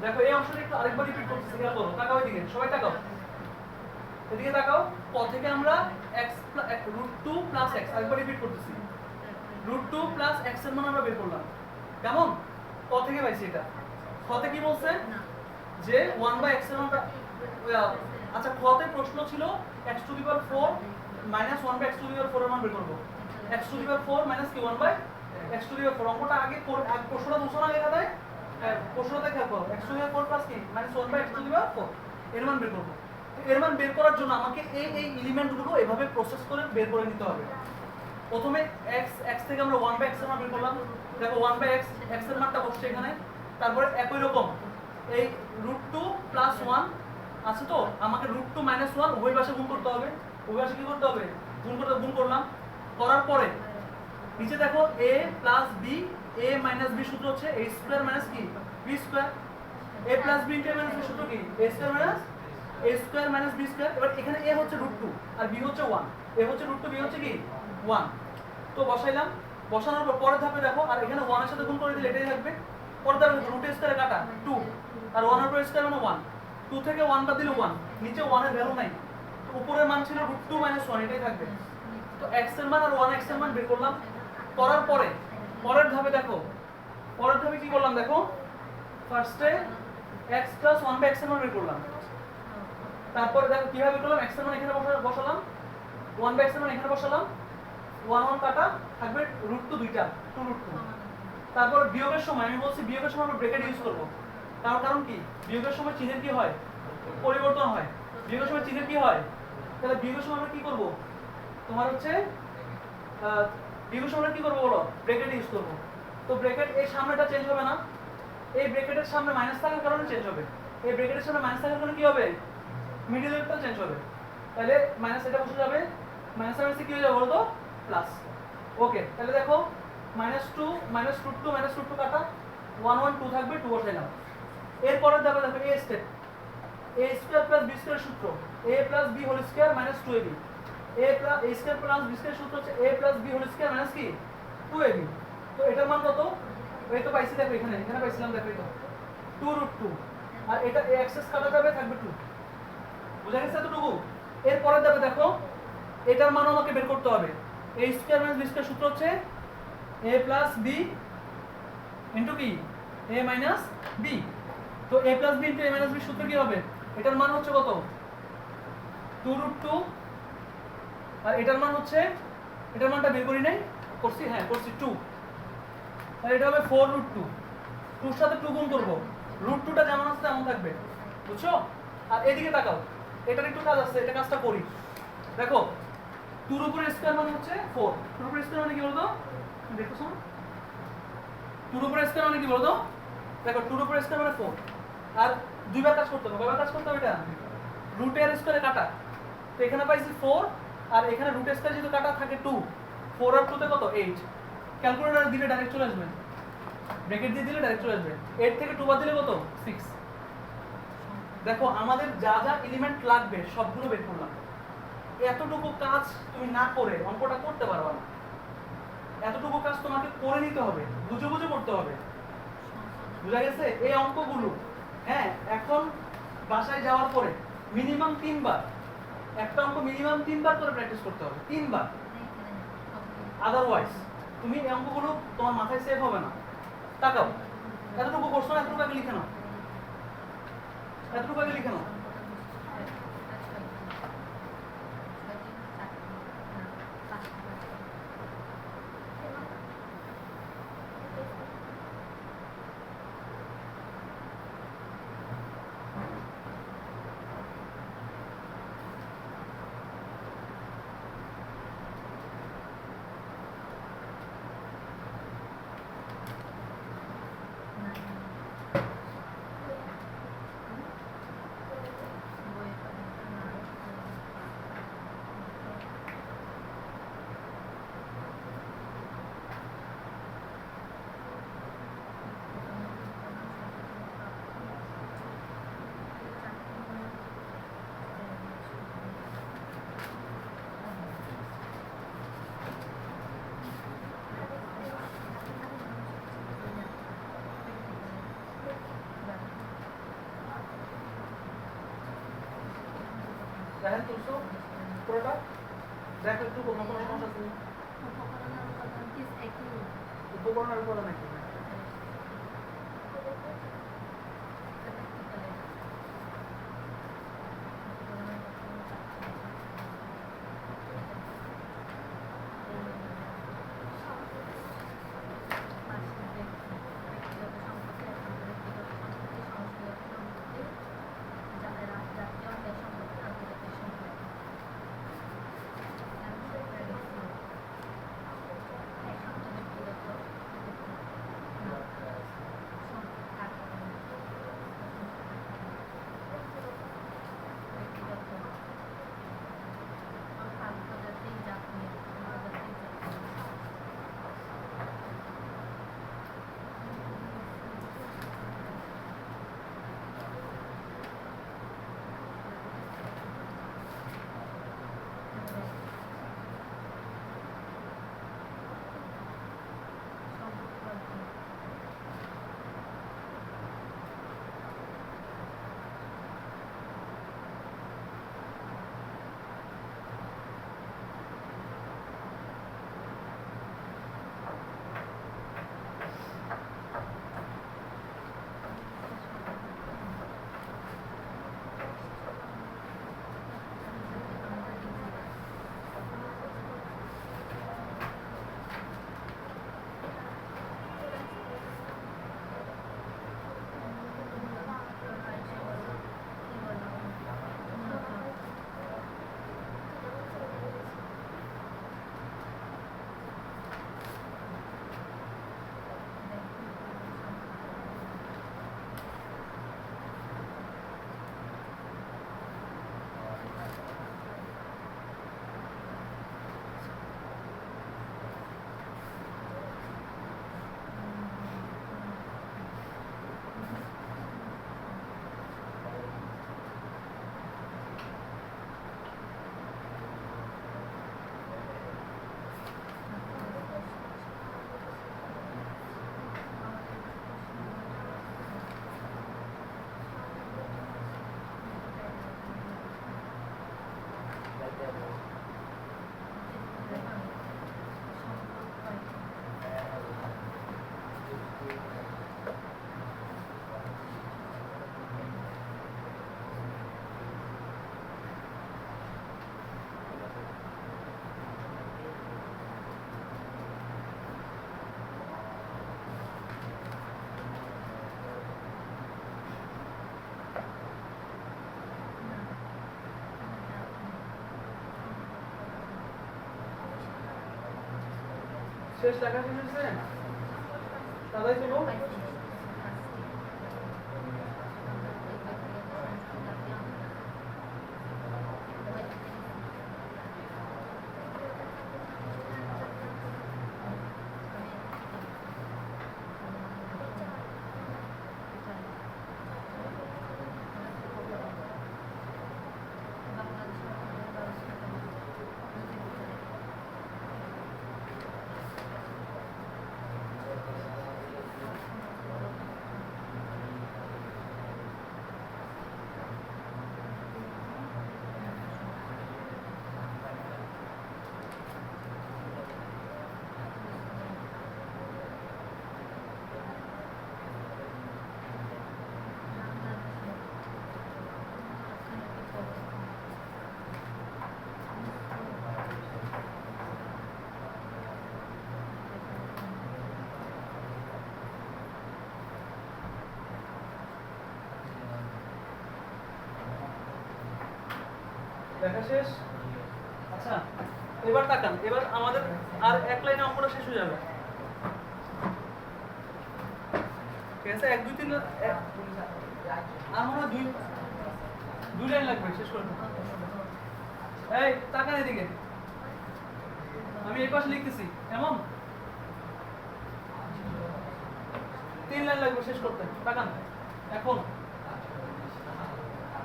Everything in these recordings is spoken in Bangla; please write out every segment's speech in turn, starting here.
দেখো এই অংশটা একটু আরেকবার রিপিট করতেছি, খেয়াল করো, তাকাও এদিকে, সবাই তাকাও, এদিকে তাকাও। ক থেকে আমরা x √2 + x, আরেকবার রিপিট করতেছি, √2 + x এর মান আমরা বের করলাম। কেমন? ক থেকে পাইছি এটা। খ তে কি বলছে যে 1/x এর মানটা, আচ্ছা খ তে প্রশ্ন ছিল x⁴ - 1/x⁴ এর মান বের করব। x⁴ - কি 1/x⁴। অঙ্কটা আগে প্রশ্নটা দুশো না লেখা দেয়, প্রশ্নটা খেয়াল করো, x⁴ কি -1/x⁴ এর মান বের করব। এর মান বের করার জন্য আমাকে এই এলিমেন্টগুলো এভাবে প্রসেস করে বের করে নিতে হবে। প্রথমে x থেকে আমরা 1/x এর মান বের করলাম। দেখো 1/x এর মানটা বসছে এখানে। তারপরে একই রকম এই √2 + 1 আছে, তো আমাকে √2 - 1 উভয় পাশে গুণ করতে হবে। উভয় পাশে কি করতে হবে? গুণ করলাম। করার পরে নিচে দেখো a + b, a - b সূত্র হচ্ছে a² - কি b²। a + b * a - b সূত্র কি a² - b²। এবার এখানে a হচ্ছে √2 আর b হচ্ছে 1। a হচ্ছে √2, b হচ্ছে কি 1। তো বসাইলাম। বসানোর পর পরের ধাপে দেখো, আর এখানে 1 এর সাথে গুণ করে দিলে এটাই থাকবে। পরের ধাপে √2 কাটা 2 আর 1 এর উপর স্কয়ার মানে 1। 2 থেকে 1 বাদ দিলে 1, নিচে 1 এর ভ্যালু নাই, তো উপরের মান ছিল √2 - 1, এটাই থাকবে। তো x এর মান আর 1x এর মান বের করলাম। করার পরে পরের ধাপে দেখো, পরের ধাপে কি করলাম দেখো, ফার্স্টে x + 1/x এর মান বের করলাম। তারপরে দেখো কিভাবে করলাম, x এর মান এখানে বসালাম, 1/x এর মান এখানে বসালাম, 1 কাটা থাকবে √2 দুইটা 2√2। তারপর বিয়োগের সময় আমি বলছি বিয়োগের সময় আমরা ব্র্যাকেট ইউজ করব। কারণ কি, বিয়োগের সময় চিহ্নের কি হয়, পরিবর্তন হয়। বিয়োগের সময় চিহ্নের কি হয়, তাহলে বিয়োগের সময় আমরা কি করব, তোমার হচ্ছে বিয়োগের সময় আমরা কি করব বলো, ব্র্যাকেট ইউজ করব। তো ব্র্যাকেট এর সামনেটা চেঞ্জ হবে না, এই ব্র্যাকেটের সামনে মাইনাস থাকার কারণে চেঞ্জ হবে। এই ব্র্যাকেটের সামনে মাইনাস থাকার কারণে কি হবে, মিডলেরটা চেঞ্জ হবে। তাহলে মাইনাস এটা বসে যাবে, মাইনাস আর কি হয়ে যাবে বলো তো, প্লাস। ওকে, তাহলে দেখো -2 -√2 কাটা 1 1 2 থাকবে, 2 বসাইলাম। এরপরের ধাপে দেখো a স্টেপ, a² + b² সূত্র a + b² - 2ab। a² + b² সূত্র হচ্ছে a + b² - কি 2ab। তো এটার মান কত, এই তো পাইছি, দেখো এখানে পাইছিলাম, দেখো এটা 2√2 আর এটা x কাটা যাবে, থাকবে 2। বুঝা গেছে এতটুকু? এরপরের ধাপে দেখো এটার মান আমাকে বের করতে হবে। a² - b² সূত্র হচ্ছে a + b কি a - b। তো a + b * a - b সূত্র কি হবে, এটার মান হচ্ছে কত 2√2 আর এটার মান হচ্ছে, এটার মানটা বের করি নাই, করছি, হ্যাঁ করছি 2। তাহলে এটা হবে 4√2, 2 এর সাথে 2 গুণ করব, √2টা যেমন আছে তেমন থাকবে, বুঝছো? আর এদিকে তাকাও, এটার একটু কাজ আছে, এটা কাজটা করি। দেখো 2 এর উপর স্কয়ার মানে হচ্ছে 4, 2 এর উপর স্কয়ার মানে কি বলতো, দেখছো 2 এর উপর স্কয়ার মানে কি বলতো, দেখো 2 এর উপর স্কয়ার মানে 4, আর দুইবার কাজ করতে হবে। কয়বার কাজ করতে হবে, এটা √এর স্কয়ারে কাটা, তো এখানে পাইছি 4 আর এখানে √এর স্কয়ার যেহেতু কাটা থাকে 2, 4 আর 2 তে কত 8। ক্যালকুলেটর দিলে ডাইরেক্ট চলে আসবে, ব্র্যাকেট দিয়ে দিলে ডাইরেক্ট চলে আসবে। 8 থেকে 2 বাদ দিলে কত 6। দেখো আমাদের যা যা এলিমেন্ট লাগবে সবগুলো বের করলাম। এতটুকু কাজ তুমি না করে অঙ্কটা করতে পারবে না, এতটুকু কাজ তোমাকে করে নিতে হবে, বুঝে বুঝে করতে হবে। বুঝা গেছে? এই অঙ্কগুলো হ্যাঁ এখন বাসায় যাওয়ার পরে মিনিমাম 3 বার, একটা অঙ্ক মিনিমাম 3 বার করে প্র্যাকটিস করতে হবে, 3 বার। আদারওয়াইজ তুমি এই অঙ্কগুলো তোমার মাথায় সেভ হবে না। তাকাও, এতটুকু করছো না, এতটুকু আগে লিখে নাও, এতটুকু আগে লিখে নাও। রায়হান তুলছো পুরোটা দেখ একটু কোনো সমস্যা আছে উপকরণ আর উপকরণ নাকি শেষ লেখা শেষ হয়েছে তাহলে চলো লেখা শেষ আচ্ছা এবার তাকান এবার আমাদের আর এক লাইনে অঙ্কটা শেষ হয়ে যাবে ঠিক আছে 1 2 3 আর মনে হয় দুই লাইন লাগবে শেষ করতে এই তাকান এদিকে আমি এই পাশে লিখতেছি এমন 3 লাইন লাগবে শেষ করতে তাকান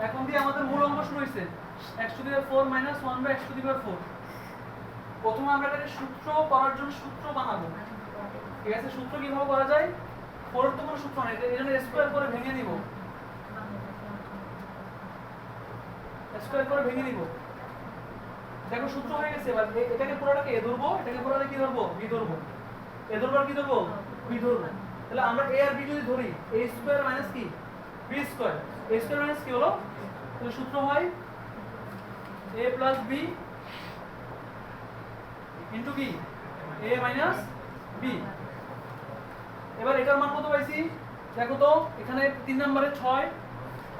এখন দিয়ে আমাদের মূল অঙ্ক শুরু হইছে x to the power 4 minus 1 by x to the power 4 প্রথমে আমরা এটাকে সূত্র করার জন্য সূত্র বানাবো ঠিক আছে সূত্র কিভাবে করা যায় 4 এর তো কোনো সূত্র নেই এজন্য স্কয়ার করে ভেঙে নিব স্কয়ার করে ভেঙে নিব দেখো সূত্র হয়ে গেছে। এবার এটাকে পুরোটাকে এ ধরবো, এটাকে পুরোটা কি ধরবো, বি ধরবো। এ ধরবো আর কি ধরবো, বি ধরবো। তাহলে আমরা এ আর বি যদি ধরি, a স্কয়ার মাইনাস কি, B square. a square minus কি হলো, তাহলে সূত্র হয় a plus B into B, a minus B. এবার এটার মান কত পাইছি দেখো তো, এখানে 3 নম্বরে 6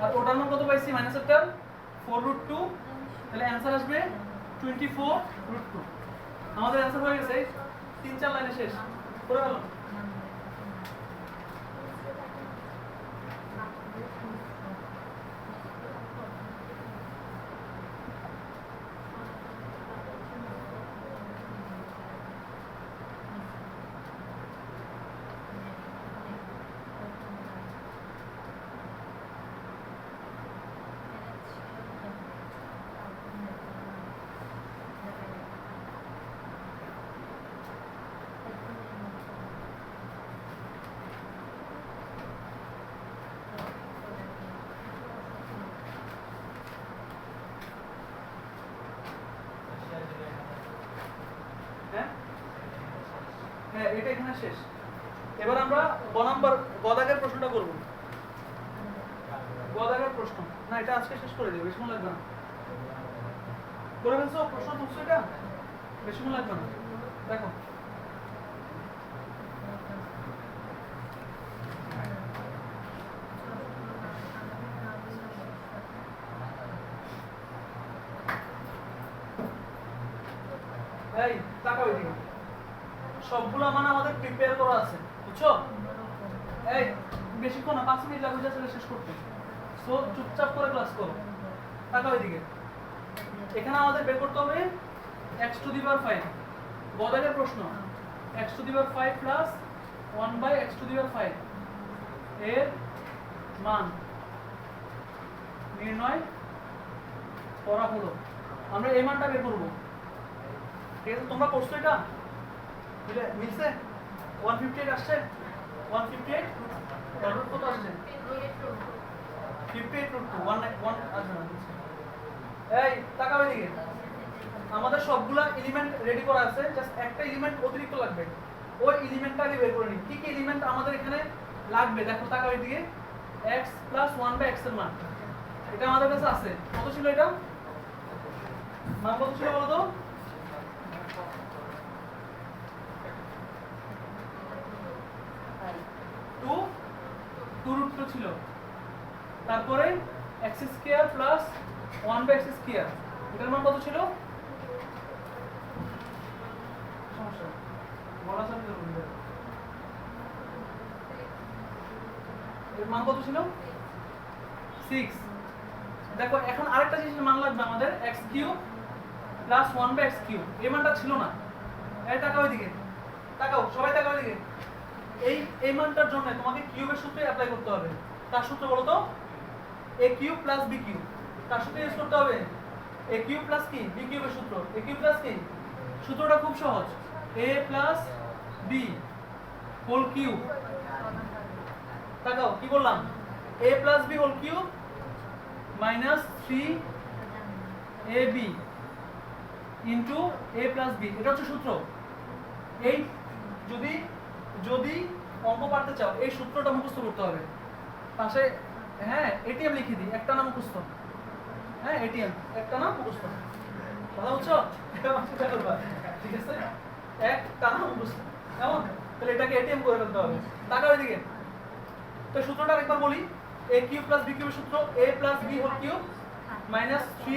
আর ওটার মান কত পাইছি মাইনাস এর 4√2, তাহলে অ্যানসার আসবে 24√2। আমাদের অ্যানসার হয়ে গেছে 3-4 লাইনে শেষ করে গেল। হ্যাঁ এটা এখানে শেষ। এবার আমরা গ নাম্বার গদাগের প্রশ্নটা করব। গদাগের প্রশ্ন না, এটা আজকে শেষ করে দেব, বেশি সময় লাগবে না। করে ফেলছো প্রশ্ন তুলছো, এটা বেশি সময় লাগবে না। দেখো এই তাকাও এদিকে, সবগুলা মান আমাদের প্রিপেয়ার করা আছে, বুঝছো? এই বেশিক্ষণ না, 5 মিনিট লাগবে জাস্ট শেষ করতে। সো চুপচাপ করে ক্লাস করো। তাকাও এদিকে, এখানে আমাদের বের করতে হবে x⁵। গদাগের প্রশ্ন x⁵ প্লাস 1/x⁵ এর মান নির্ণয় করা হলো। আমরা এই মানটা বের করব, ঠিক আছে? তোমরা করছো এটা, মিলছে? 158 আসছে, 158 কত আসছে, 58√2 আসবে না। এই তাকাও এদিকে, আমাদের সবগুলা এলিমেন্ট রেডি করা আছে, জাস্ট একটা এলিমেন্ট অতিরিক্ত লাগবে। ওই এলিমেন্টটা আগে বের করে নিই। কি কি এলিমেন্ট আমাদের এখানে লাগবে দেখো, তাকাও এদিকে। x + 1/x এর মান এটা আমাদের কাছে আছে। কত ছিল এটা, মান কত ছিল বলো তো? 2√2 ছিল। তারপরে x² প্লাস 1/x², এটার মান কত ছিল? সমস্যা বলা যাবে না, এর মান কত ছিল? 6। দেখো এখন আরেকটা জিনিসের মান লাগবে আমাদের, x³ প্লাস 1/x³। এই মানটা ছিল না। এই তাকাও এদিকে, তাকাও সবাই তাকাও এদিকে। এই মানটার জন্য তোমাকে কিউবের সূত্র অ্যাপ্লাই করতে হবে। তার সূত্র বলো তো, a³ প্লাস b³। তার সূত্র ইউজ করতে হবে a³ প্লাস কি, b³ এর সূত্র। a³ প্লাস কি, সূত্রটা খুব সহজ, a plus b whole cube. তাকাও কি বললাম, a plus b whole cube minus 3ab into a plus b, এটা হচ্ছে সূত্র। এই যদি যদি অঙ্ক পারতে চাও এই সূত্রটা মুখস্থ করতে হবে। পাশে হ্যাঁ এটিএম লিখে দিই, একটা নাম মুখস্থ। হ্যাঁ এটিএম একটা নাম মুখস্থ, কথা বুঝছো? ঠিক আছে, একটা নাম মুখস্থ কেমন? তাহলে এটাকে এটিএম করে ফেলতে হবে। তাকাও এদিকে, তো সূত্রটা একবার বলি, a³ প্লাস b³ এর সূত্র a plus b whole cube minus 3